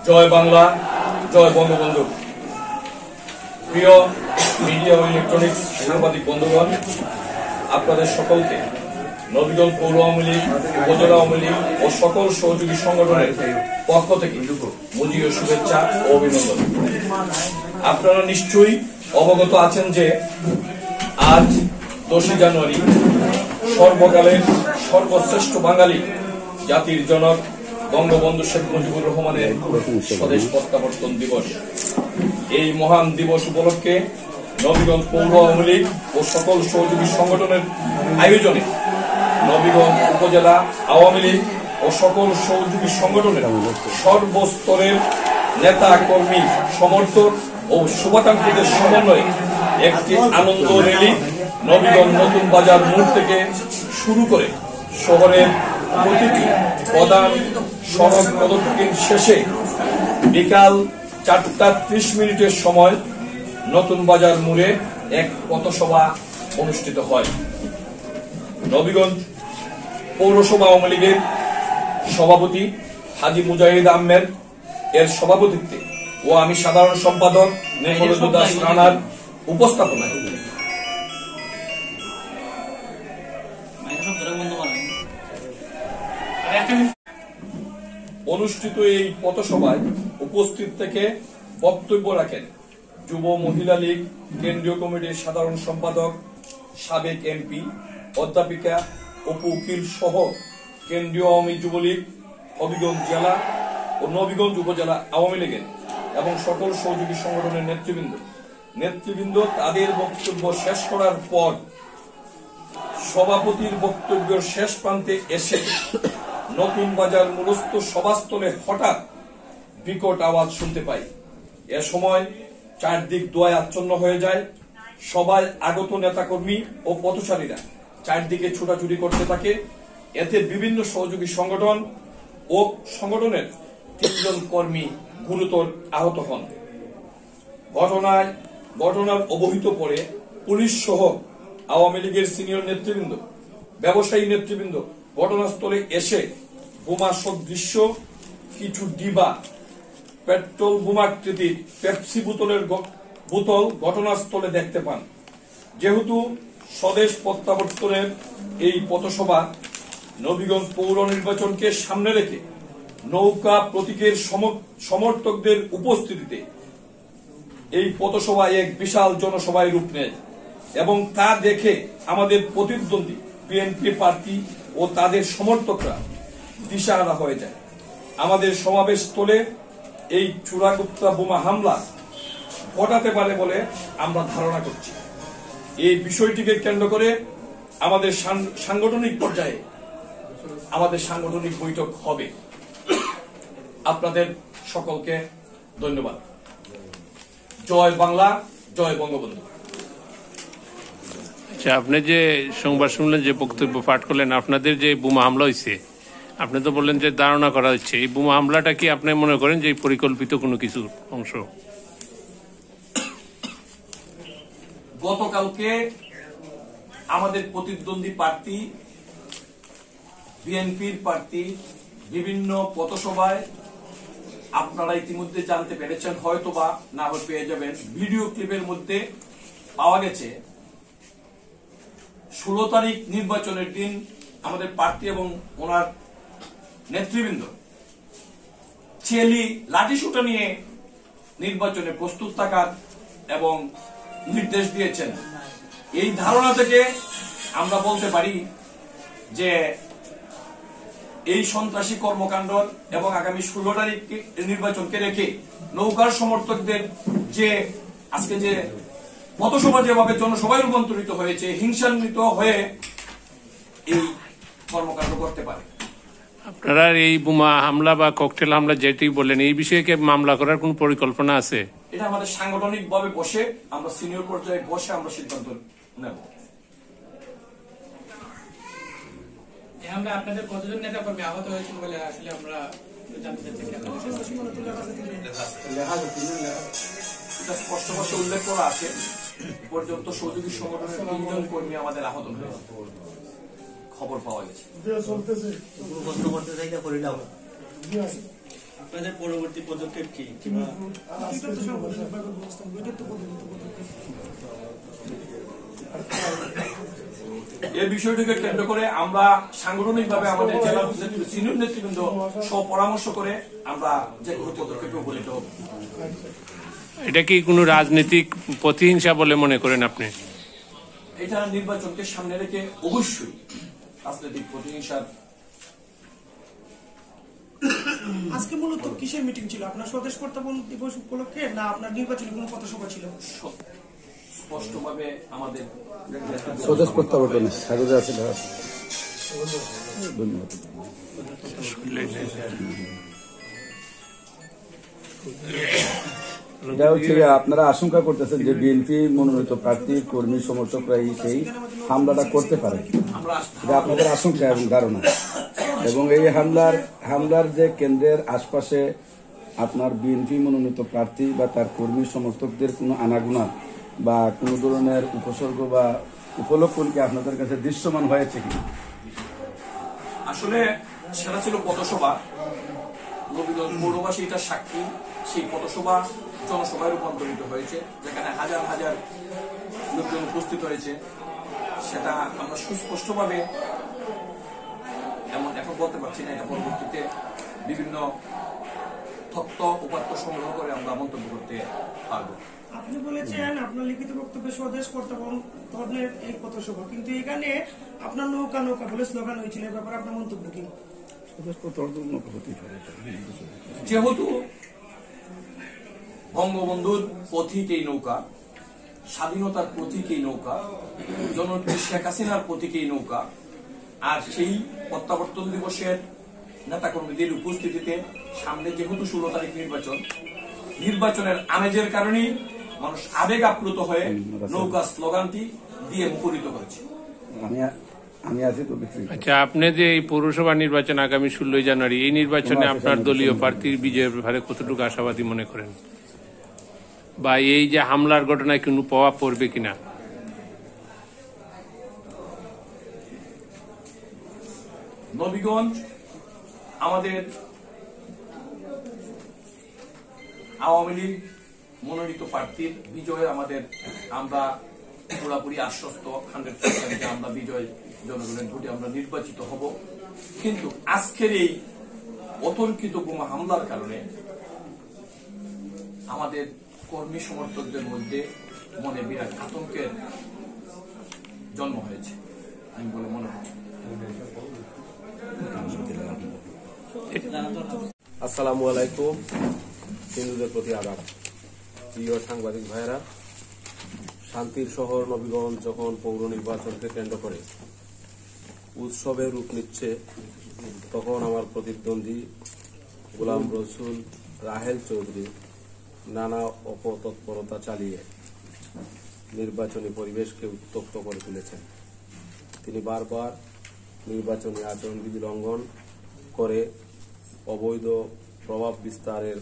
জয় বাংলা, জয় বঙ্গবন্ধু। প্রিয় মিডিয়া ও ইলেকট্রনিক্স সাংবাদিক বন্ধুগণ, আপনাদের সকলকে নবীগঞ্জ পৌর আওয়ামী লীগ, উপজেলা আওয়ামী লীগ ও সকল সহযোগী সংগঠনের পক্ষ থেকে মুজিব শুভেচ্ছা ও অভিনন্দন। আপনারা নিশ্চয়ই অবগত আছেন যে আজ 10 জানুয়ারি সর্বকালের সর্বশ্রেষ্ঠ বাঙালি জাতির জনক বঙ্গবন্ধু শেখ মুজিবুর রহমানের স্বদেশ প্রত্যাবর্তন দিবস। এই মহান দিবস উপলক্ষে নবীগঞ্জ পৌর আওয়ামী লীগ ও সকল সহযোগী সংগঠনের আয়োজনে নবীগঞ্জ উপজেলা আওয়ামী লীগ ও সকল সহযোগী সংগঠনের সর্বস্তরের নেতা কর্মী, সমর্থক ও শুভাকাঙ্ক্ষীদের সমন্বয়ে একটি আনন্দ র্যালি নবীগঞ্জ নতুন বাজার মোড় থেকে শুরু করে শহরের প্রতিটি প্রধান সড়ক প্রদক্ষিণ শেষে বিকাল 4টা 30 সময় নতুন বাজার মোড়ে এক পথসভা অনুষ্ঠিত হয়। নবীগঞ্জ পৌরসভা আওয়ামী লীগের সভাপতি হাজী মুজাহিদ আহমেদ এর সভাপতিত্বে ও আমি সাধারণ সম্পাদক নেহরুল দাস রানার উপস্থাপনায় অনুষ্ঠিত এই পথসভায় উপস্থিত থেকে বক্তব্য রাখেন যুব মহিলা লীগ কেন্দ্রীয় কমিটির সাধারণ সম্পাদক, সাবেক এমপি অধ্যাপিকা অপু উকিল সহ কেন্দ্রীয় আওয়ামী যুবলীগ, হবিগঞ্জ জেলা ও নবীগঞ্জ উপজেলা আওয়ামী লীগের এবং সকল সহযোগী সংগঠনের নেতৃবৃন্দ তাদের বক্তব্য শেষ করার পর সভাপতির বক্তব্যের শেষ প্রান্তে এসে নতুন বাজার মূলস্থ সভাস্থলে হঠাৎ বিকট আওয়াজ শুনতে পাই। এ সময় চারদিক দোয়ায় আচ্ছন্ন হয়ে যায়। সবাই আগত নেতাকর্মী ও পথচারীরা চারদিকে ছুটাছুটি করতে থাকে। এতে বিভিন্ন সহযোগী সংগঠন ও সংগঠনের 3 জন কর্মী গুরুতর আহত হন। ঘটনার অবহিত পরে পুলিশ সহ আওয়ামী লীগের সিনিয়র নেতৃবৃন্দ, ব্যবসায়ী নেতৃবৃন্দ ঘটনাস্থলে এসে বোমা সদৃশ্য কিছু ডিবা, পেট্রোল বোমাকৃতির পেপসি বোতল ঘটনাস্থলে দেখতে পান। যেহেতু স্বদেশ প্রত্যাবর্তনের এই পথসভা নবীগঞ্জ পৌর নির্বাচনকে সামনে রেখে নৌকা প্রতীকের সমর্থকদের উপস্থিতিতে এই পথসভা এক বিশাল জনসভায় রূপ নেয় এবং তা দেখে আমাদের প্রতিদ্বন্দ্বী বিএনপি প্রার্থী ও তাদের সমর্থকরা দিশাহারা হয়ে যায়। আমাদের সমাবেশ স্থলে এই চূড়াগুপ্তা বোমা হামলা ঘটাতে পারে বলে আমরা ধারণা করছি। এই বিষয়টিকে কেন্দ্র করে আমাদের সাংগঠনিক পর্যায়ে সাংগঠনিক বৈঠক হবে। আপনাদের সকলকে ধন্যবাদ। জয় বাংলা, জয় বঙ্গবন্ধু। আচ্ছা, আপনি যে সংবাদ শুনলেন, যে বক্তব্য পাঠ করলেন, আপনাদের যে বোমা হামলা হয়েছে, আপনি তো বললেন যে ধারণা করা হচ্ছে, এই বোমা হামলাটা কি আপনি মনে করেন যে পরিকল্পিত কোনো কিছু অংশ? গতকালকে আমাদের প্রতিদ্বন্দ্বী প্রার্থী বিএনপির প্রার্থী বিভিন্ন পথসভায় আপনারা ইতিমধ্যে জানতে পেরেছেন, হয়তো বা না হয় পেয়ে যাবেন, ভিডিও ক্লিপের মধ্যে পাওয়া গেছে 16 তারিখ নির্বাচনের দিন আমাদের প্রার্থী এবং ওনার নেতৃবৃন্দ লাঠিসোঁটা নিয়ে নির্বাচনে প্রস্তুত থাকার এবং নির্দেশ দিয়েছেন। এই ধারণা থেকে আমরা বলতে পারি যে এই সন্ত্রাসী কর্মকাণ্ড এবং আগামী 16 তারিখ নির্বাচনকে রেখে নৌকার সমর্থকদের যে আজকে যে পথসভা যেভাবে জনসভায় রূপান্তরিত হয়েছে, হিংসান্বিত হয়ে এই কর্মকাণ্ড করতে পারে। আপনারা এই বোমা হামলা বা ককটেল হামলা যেটি বললেন, এই বিষয়ে কি মামলা করার কোন পরিকল্পনা আছে? এটা আমাদের সাংগঠনিক ভাবে বসে আমরা সিনিয়র পর্যায়ে বসে আমরা সিদ্ধান্ত নেব। আমরা আপনাদের কতজন নেতা কর্মী আহত হয়েছিল বলে আসলে আমরা জানতে চাচ্ছি। এটা স্পষ্টভাবে উল্লেখ করা আছে, পর্যন্ত সহযোগী সংগঠনের 3 জন কর্মী আমাদের আহত হয়েছে খবর পাওয়া গেছে। আপনাদের পরবর্তী পদক্ষেপ কি কিংবা এই বিষয়টিকে কেন্দ্র করে আমরা সাংগঠনিকভাবে আমাদের জেলা সিনিয়র নেতৃবৃন্দ সহ পরামর্শ করে আমরা যে কোনো পদক্ষেপে উপনীত হব। এটা কি কোনো রাজনৈতিক প্রতিহিংসা বলে মনে করেন আপনি? এটা নির্বাচনকে সামনে রেখে অবশ্যই রাজনৈতিক প্রতিহিংসার। আজকে মূলত কিসের মিটিং ছিল? আপনার স্বদেশ প্রত্যাবর্তন দিবস উপলক্ষে না আপনার নির্বাচনী কোনো পথসভা ছিল? স্পষ্টভাবে আমাদের স্বদেশ প্রত্যাবর্তনে স্বাগত আছে। ধন্যবাদ। এটা হচ্ছে আপনারা আশঙ্কা করতেছেন যে বিএনপি মনোনীত প্রার্থী কর্মী সমর্থকরা সেই হামলাটা করতে পারে, এটা আপনাদের আশঙ্কা এবং ধারণা। এবং এই হামলার যে কেন্দ্রের আশপাশে আপনার বিএনপি মনোনীত প্রার্থী বা তার কর্মী সমর্থকদের কোনো আনাগোনা বা কোনো ধরনের উপসর্গ বা উপলক্ষণ কি আপনাদের কাছে দৃশ্যমান হয়েছে কি? আসলে সেটা ছিল পথসভা, নবীগঞ্জ পৌরবাসী এটা সাক্ষী। সেই পথসভা জনসভায় রূপান্তরিত হয়েছে, যেখানে হাজার হাজার লোকজন উপস্থিত হয়েছে। সেটা আমরা সুস্পষ্টভাবে এমন এখন বলতে পারছি না, এটা পরবর্তীতে বিভিন্ন তথ্য উপাত্ত সংগ্রহ করে আমরা মন্তব্য করতে পারবো। আপনি বলেছেন আপনার লিখিত বক্তব্যে স্বদেশ প্রত্যাবর্তনের এই পথসভা, কিন্তু এখানে আপনার নৌকা নৌকা বলে স্লোগান হয়েছিল, এ ব্যাপারে আপনার মন্তব্য কি? যেহেতু বঙ্গবন্ধুর প্রতীক এই নৌকা, স্বাধীনতার প্রতীক এই নৌকা, জননেত্রী শেখ হাসিনার প্রতীক এই নৌকা, আর সেই প্রত্যাবর্তন দিবসের নেতাকর্মীদের উপস্থিতিতে সামনে যেহেতু 16 তারিখ নির্বাচনের আমেজের কারণেই মানুষ আবেগ আপ্লুত হয়ে নৌকা স্লোগানটি দিয়ে মুখরিত করেছে। আমি আছি তো। আচ্ছা, আপনি যে এই পৌরসভা নির্বাচন আগামী 16 জানুয়ারি, এই নির্বাচনে আপনার দলীয় প্রার্থীর বিজয়ের ব্যাপারে কতটুকু আশাবাদী মনে করেন, বা এই যে হামলার ঘটনায় কোনো প্রভাব পড়বে কিনা? নবীগঞ্জ আমাদের আওয়ামী লীগ মনোনীত প্রার্থীর বিজয়ে আমরা পুরাপুরি আশ্বস্ত 100% যে আমরা বিজয় জনগণের ভোটে আমরা নির্বাচিত হব। কিন্তু আজকের এই অতর্কিত বোমা হামলার কারণে আমাদের কর্মী সমর্থকদের মধ্যে মনে বিরাট আতঙ্কের জন্ম হয়েছে আমি বলে মনে হচ্ছে। আসসালামু আলাইকুম। হিন্দুদের প্রতি আদাব। প্রিয় সাংবাদিক ভাইয়েরা, শান্তির শহর নবীগঞ্জ যখন পৌর নির্বাচনকে কেন্দ্র করে উৎসবের রূপ নিচ্ছে, তখন আমার প্রতিদ্বন্দ্বী গোলাম রসুল রাহেল চৌধুরী নানা অপতৎপরতা চালিয়ে নির্বাচনী পরিবেশকে উত্তপ্ত করে তুলেছেন। তিনি বারবার নির্বাচনী আচরণবিধি লঙ্ঘন করে অবৈধ প্রভাব বিস্তারের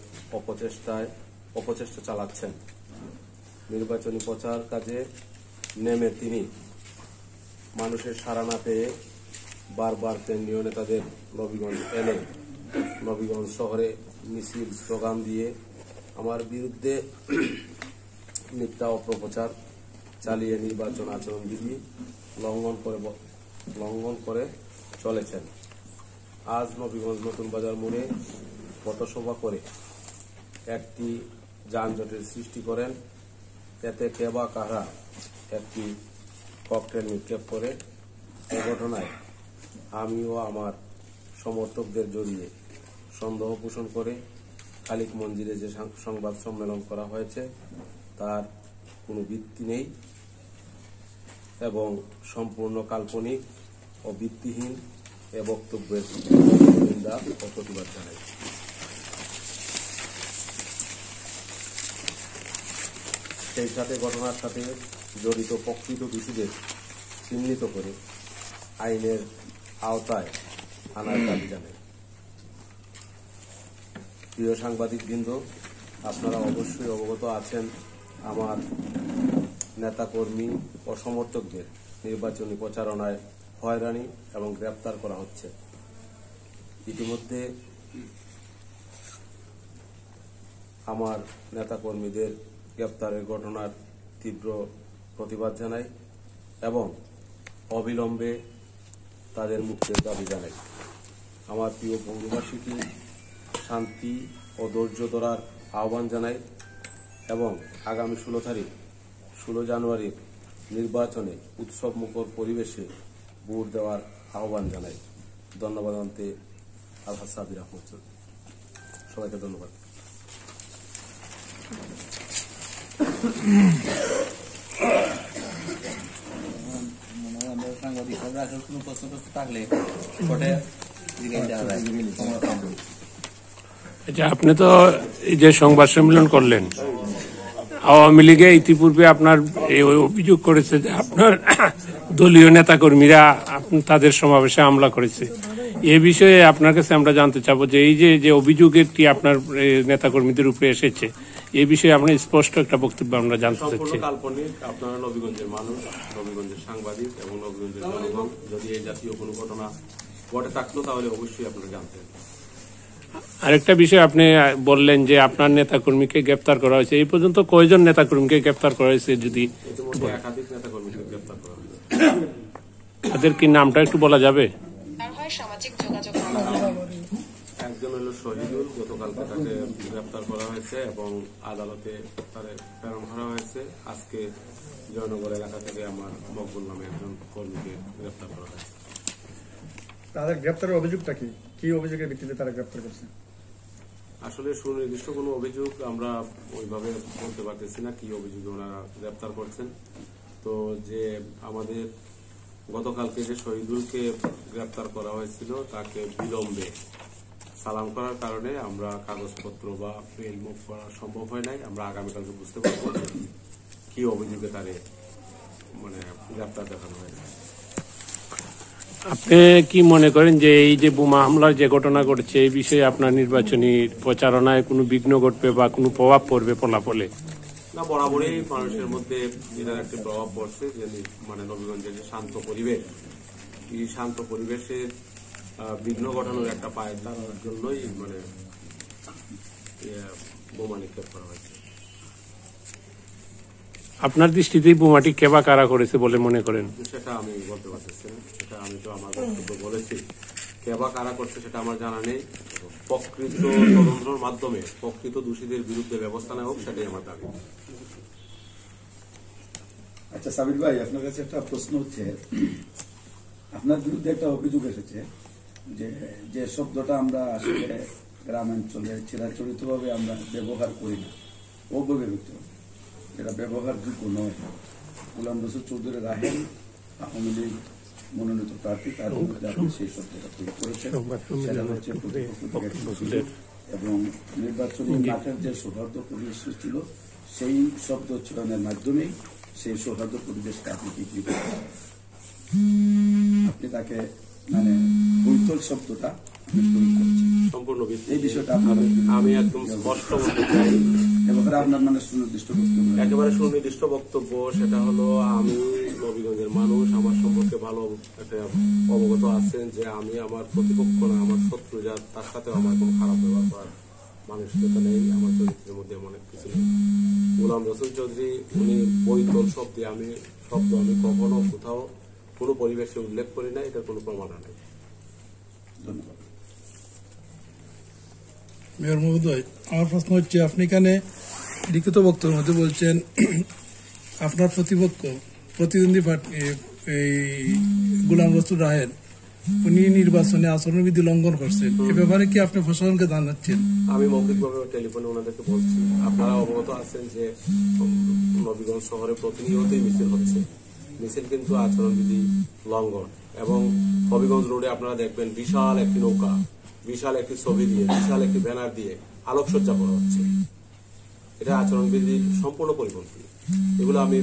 অপচেষ্টা চালাচ্ছেন। নির্বাচনী প্রচার কাজে নেমে তিনি মানুষের সাড়া না পেয়ে বারবার কেন্দ্রীয় নেতাদের নবীগঞ্জ এনে নবীগঞ্জ শহরে মিছিল স্লোগান দিয়ে আমার বিরুদ্ধে মিথ্যা অপপ্রচার চালিয়ে নির্বাচন আচরণবিধি লঙ্ঘন করে চলেছেন। আজ নবীগঞ্জ নতুন বাজার মোড়ে পথসভা করে একটি যানজটের সৃষ্টি করেন। এতে কে বা কারা একটি ককটেল নিক্ষেপ করে। এ ঘটনায় আমি ও আমার সমর্থকদের জড়িয়ে সন্দেহ পোষণ করে খালিক মঞ্জিলে যে সংবাদ সম্মেলন করা হয়েছে তার কোনো ভিত্তি নেই এবং সম্পূর্ণ কাল্পনিক ও ভিত্তিহীন এ বক্তব্যের নিন্দা ও প্রতিবাদ জানাই। সেই সাথে ঘটনার সাথে জড়িত প্রকৃত দোষীদের চিহ্নিত করে আইনের আওতায় আনার দাবি জানাই। প্রিয় সাংবাদিকবৃন্দ, আপনারা অবশ্যই অবগত আছেন আমার নেতাকর্মী ও সমর্থকদের নির্বাচনী প্রচারণায় হয়রানি এবং গ্রেপ্তার করা হচ্ছে। ইতিমধ্যে আমার নেতাকর্মীদের গ্রেপ্তারের ঘটনার তীব্র প্রতিবাদ জানাই এবং অবিলম্বে তাদের মুক্তির দাবি জানাই। আমার প্রিয় পৌরবাসীকে শান্তি ও ধৈর্য ধরার আহ্বান জানাই এবং আগামী 16 জানুয়ারির নির্বাচনে উৎসবমুখর পরিবেশে ভোট দেওয়ার আহ্বান জানাই। ধন্যবাদ আনতে আলহাজ সাবির আহমদ চৌধুরী। সবাইকে ধন্যবাদ। আচ্ছা, আপনি তো এই যে সংবাদ সম্মেলন করলেন, আওয়ামী লীগে ইতিপূর্বে আপনার অভিযোগ করেছে যে আপনার দলীয় নেতাকর্মীরা তাদের সমাবেশে হামলা করেছে। এ বিষয়ে আপনার কাছে আমরা জানতে চাবো যে এই যে অভিযোগটি আপনার নেতাকর্মীদের উপরে এসেছে, এই বিষয়ে আপনি স্পষ্ট একটা বক্তব্য আমরা জানতে চাচ্ছি। সম্পূর্ণ কাল্পনিক। আপনারা নবীগঞ্জের মানুষ, নবীগঞ্জের সাংবাদিক এবং নবীগঞ্জের জনগণ, যদি এই জাতীয় কোনো ঘটনা ঘটে থাকতো তাহলে অবশ্যই আপনারা জানতেন। আরেকটা বিষয় আপনি বললেন যে আপনার নেতাকর্মীকে গ্রেপ্তার করা হয়েছে, এই পর্যন্ত কয়জন নেতাকর্মীকে গ্রেপ্তার করা হয়েছে? যদি ইতিমধ্যে একাধিক নেতাকর্মীকে গ্রেপ্তার করা হয়েছে। তাদের কি নামটা একটু বলা যাবে? সামাজিক যোগাযোগ একজন হলো শহীদুল, গতকালকে তাকে গ্রেপ্তার করা হয়েছে এবং আদালতে তাদের প্রেরণ করা হয়েছে। আজকে জয়নগর এলাকা থেকে আমার মকবুল নামে একজন কর্মীকে গ্রেপ্তার করা হয়েছে। তাদের গ্রেপ্তারের অভিযোগটা কি? কি অভিযোগের ভিত্তিতে তারা গ্রেপ্তার করছে? আসলে সুনির্দিষ্ট কোনো অভিযোগ আমরা ওইভাবে বলতে পারতেছি না কি অভিযোগে ওনারা গ্রেপ্তার করছেন। তো যে আমাদের গতকালকে যে শহীদুলকে গ্রেপ্তার করা হয়েছিল তাকে বিলম্বে সালাম করার কারণে আমরা কাগজপত্র বা ফেল মুভ করা সম্ভব হয় নাই। আমরা আগামীকালকে বুঝতে পারবো কি অভিযোগে তারে গ্রেপ্তার দেখানো হয়েছে। আপনি কি মনে করেন যে এই যে বোমা হামলার যে ঘটনা ঘটেছে এই বিষয়ে আপনার নির্বাচনী প্রচারণায় কোনো বিঘ্ন ঘটবে বা কোনো প্রভাব পড়বে ফলাফলে? না, বরাবরই মানুষের মধ্যে এটার একটা প্রভাব পড়ছে যে নবীগঞ্জের যে শান্ত পরিবেশ, এই শান্ত পরিবেশে বিঘ্ন ঘটানোর একটা পায়তার জন্যই বোমা নিক্ষেপ করা হয়েছে। আপনার দৃষ্টিতে বোমাটি কে বা কারা করেছে বলে মনে করেন? সেটা আমি বলতে পারতেছি না। সেটা আমি তো আমার বক্তব্য বলেছি, কে বা কারা করছে সেটা আমার জানা নেই। প্রকৃত তদন্তের মাধ্যমে প্রকৃত দোষীদের বিরুদ্ধে ব্যবস্থা নেওয়া হোক, সেটাই আমার দাবি। আচ্ছা সাবির ভাই, আপনার কাছে একটা প্রশ্ন হচ্ছে, আপনার বিরুদ্ধে একটা অভিযোগ এসেছে যে শব্দটা আমরা আসলে গ্রামাঞ্চলে চিরাচরিতভাবে আমরা ব্যবহার করি না, অব্যবহৃত, যেটা ব্যবহারযোগ্য নয়। গোলাম রসুল চৌধুরী রাহেন আওয়ামী লীগ মনোনীত প্রার্থী, তার বিরুদ্ধে আপনি সেই শব্দটা প্রয়োগ করেছেন। সেটা হচ্ছে এবং নির্বাচনী মাঠের যে সৌহার্দ্য পরিবেশ ছিল সেই শব্দ উচ্চারণের মাধ্যমেই সেই সৌহার্দ্য পরিবেশটা আপনি বিক্রি করেন। আপনি তাকে বৈতল শব্দটা সম্পূর্ণ এই বিষয়টা আমি একদম স্পষ্ট বলতে চাই। আপনার সুনির্দিষ্ট বক্তব্য, একেবারে সুনির্দিষ্ট বক্তব্য, সেটা হলো আমি নবীগঞ্জের মানুষ, আমার সম্পর্কে ভালো একটা অবগত আছেন যে আমি আমার প্রতিপক্ষ না, আমার শত্রু যা, তার সাথে আমার কোনো খারাপ ব্যবহার করার মানসিকতা নেই, আমার চরিত্রের মধ্যে এমন কিছু নেই। গোলাম রসুল চৌধুরী উনি বৈতল শব্দে আমি কখনো কোথাও কোনো পরিবেশে উল্লেখ করি না, এটার কোনো প্রমাণ নেই। ধন্যবাদ। মেয়র মহোদয়, আমার প্রশ্ন হচ্ছে, আপনি এখানে লিখিত বক্তব্যের মধ্যে বলছেন আপনার প্রতিপক্ষ প্রতিদ্বন্দ্বী এই গোলাম রসুল রাহেন উনি নির্বাচনে আচরণবিধি লঙ্ঘন করছেন, এ ব্যাপারে কি আপনি প্রশাসনকে জানাচ্ছেন? আমি মৌখিকভাবে টেলিফোনে ওনাদেরকে বলছি। আপনারা অবগত আছেন যে নবীগঞ্জ শহরে প্রতিনিয়তই মিছিল হচ্ছে, মিছিল কিন্তু আচরণবিধি লঙ্ঘন। এবং হবিগঞ্জ রোডে আপনারা দেখবেন বিশাল একটি নৌকা, বিশাল একটি ছবি দিয়ে, বিশাল একটি ব্যানার দিয়ে আলোকসজ্জা করা হচ্ছে। এটা আচরণবিধি সম্পূর্ণ পরিপন্থী। এগুলো আমি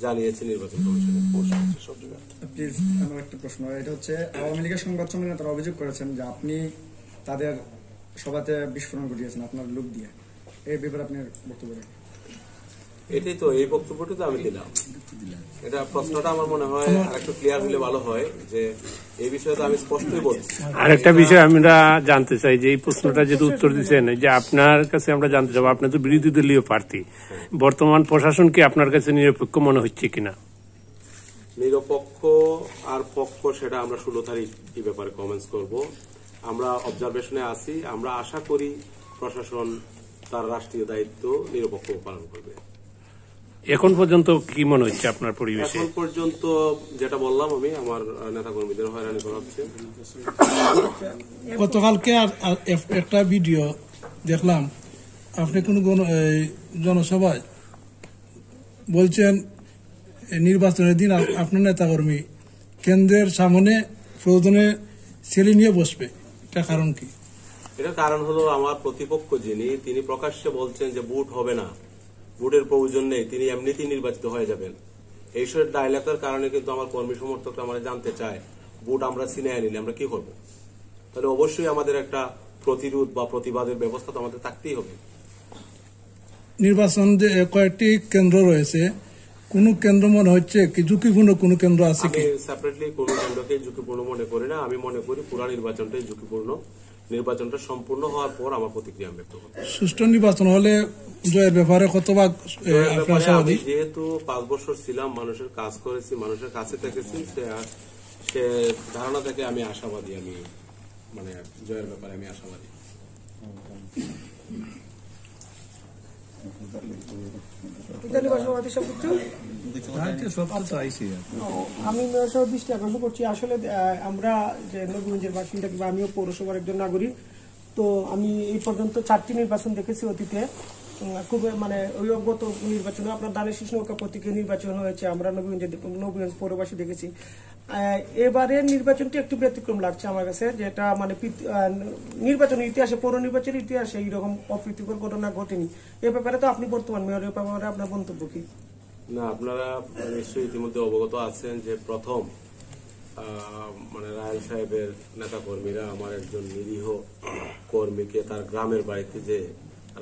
জানিয়েছি নির্বাচন কমিশনে। প্লিজ, আমার একটা প্রশ্ন, এটা হচ্ছে আওয়ামী লীগের সংবাদ সম্মেলনে তারা অভিযোগ করেছেন যে আপনি তাদের সভাতে বিস্ফোরণ ঘটিয়েছেন আপনার লোক দিয়ে, এই ব্যাপারে আপনার বক্তব্য রাখেন। এটাই তো, এই বক্তব্যটা তো আমি দিলাম। এটা প্রশ্নটা আমার মনে হয় আরেকটু ক্লিয়ার হলে ভালো হয়, যে এই বিষয়ে তো আমি স্পষ্টই বলছি। আরেকটা বিষয় আমরা জানতে চাই যে এই প্রশ্নটা যেহেতু উত্তর দিচ্ছেন, যে আপনার কাছে আমরা জানতে চাবো, আপনি তো বিরোধী দলীয় প্রার্থী, বর্তমান প্রশাসন কি আপনার কাছে নিরপেক্ষ মনে হচ্ছে কিনা? নিরপেক্ষ আর পক্ষ সেটা আমরা 16 তারিখ এই ব্যাপারে কমেন্টস করব। আমরা অবজারভেশনে আছি, আমরা আশা করি প্রশাসন তার রাষ্ট্রীয় দায়িত্ব নিরপেক্ষ পালন করবে। এখন পর্যন্ত কি মনে হচ্ছে আপনার পরিবেশে? এখন পর্যন্ত যেটা বললাম আমি, আমার নেতাকর্মীদের হয়রানি করা হচ্ছে। গতকালকে একটা ভিডিও দেখলাম, আপনি কোন জনসভায় বলছেন নির্বাচনের দিন আপনার নেতাকর্মী কেন্দ্রের সামনে প্রয়োজনে ছেলে নিয়ে বসবে, এটা কারণ কি? এটার কারণ হলো আমার প্রতিপক্ষ যিনি, তিনি প্রকাশ্যে বলছেন যে ভোট হবে না, ভোটের প্রয়োজন নেই, তিনি এমনিতেই নির্বাচিত হয়ে যাবেন। এইসব ডায়লগের কারণে কিন্তু আমার কর্মী সমর্থকরা আমরা জানতে চায়, ভোট আমরা ছিনিয়ে নিলে আমরা কি করব? তাহলে অবশ্যই আমাদের একটা প্রতিরোধ বা প্রতিবাদের ব্যবস্থা তো আমাদের থাকতেই হবে। নির্বাচন যে কয়েকটি কেন্দ্র রয়েছে, কোন কেন্দ্র মনে হচ্ছে কি ঝুঁকিপূর্ণ, কোন কেন্দ্র আছে কি? আমি সেপারেটলি কোন কেন্দ্রকে ঝুঁকিপূর্ণ মনে করি না। আমি মনে করি পুরো নির্বাচনটাই ঝুঁকিপূর্ণ। নির্বাচনটা সম্পূর্ণ হওয়ার পর আমার প্রতিক্রিয়া ব্যক্ত করব। সুষ্ঠু নির্বাচন হলে জয়ের ব্যাপারে কতভাগ আপনার আশাবাদী? যেহেতু 5 বছর ছিলাম, মানুষের কাজ করেছি, মানুষের কাছে থেকেছি, সে ধারণা থেকে আমি আশাবাদী। আমি মানে জয়ের ব্যাপারে আমি আশাবাদী। আমি মেয়র দৃষ্টি আকর্ষণ করছি। আসলে আমরা যে নবীগঞ্জের বাসিন্দা, কিংবা আমিও পৌরসভার একজন নাগরিক, তো আমি এই পর্যন্ত 4টি নির্বাচন দেখেছি অতীতে। খুব মানে ওই অজ্ঞত নির্বাচনে আপনার দানের শীষ নৌকা প্রতীকে নির্বাচন হয়েছে, আমরা নবীগঞ্জ পৌরবাসী দেখেছি। এবারের নির্বাচনটি একটু ব্যতিক্রম লাগছে আমার কাছে, যেটা মানে নির্বাচনের ইতিহাসে, পৌর নির্বাচনের ইতিহাসে এইরকম অপ্রীতিকর ঘটনা ঘটেনি। এ ব্যাপারে তো আপনি বর্তমান মেয়র, এ ব্যাপারে আপনার মন্তব্য কি? না, আপনারা নিশ্চয়ই ইতিমধ্যে অবগত আছেন যে প্রথম মানে রায়েল সাহেবের নেতা কর্মীরা আমার একজন নিরীহ কর্মীকে তার গ্রামের বাড়িতে যে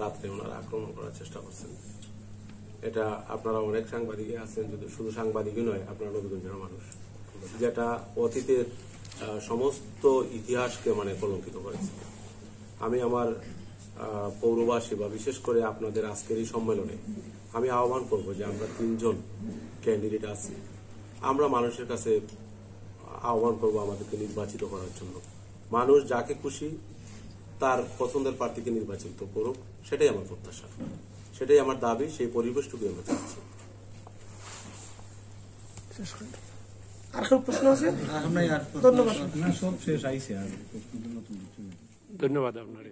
রাত্রে ওনারা আক্রমণ করার চেষ্টা করছেন। এটা আপনারা অনেক সাংবাদিকই আছেন, যদি শুধু সাংবাদিকই নয়, আপনারা নবীগঞ্জের মানুষ, যেটা অতীতের সমস্ত ইতিহাসকে মানে কলঙ্কিত করেছে। আমি আমার পৌরবাসী বা বিশেষ করে আপনাদের আজকের এই সম্মেলনে আমি আহ্বান করব যে আমরা 3 জন ক্যান্ডিডেট আছি, আমরা মানুষের কাছে আহ্বান করব আমাদেরকে নির্বাচিত করার জন্য। মানুষ যাকে খুশি তার পছন্দের প্রার্থীকে নির্বাচিত করুক, সেটাই আমার প্রত্যাশা, সেটাই আমার দাবি, সেই পরিবেশটুকু আমরা চাচ্ছি। আর কোনো প্রশ্ন আছে? ধন্যবাদ। ধন্যবাদ আপনার।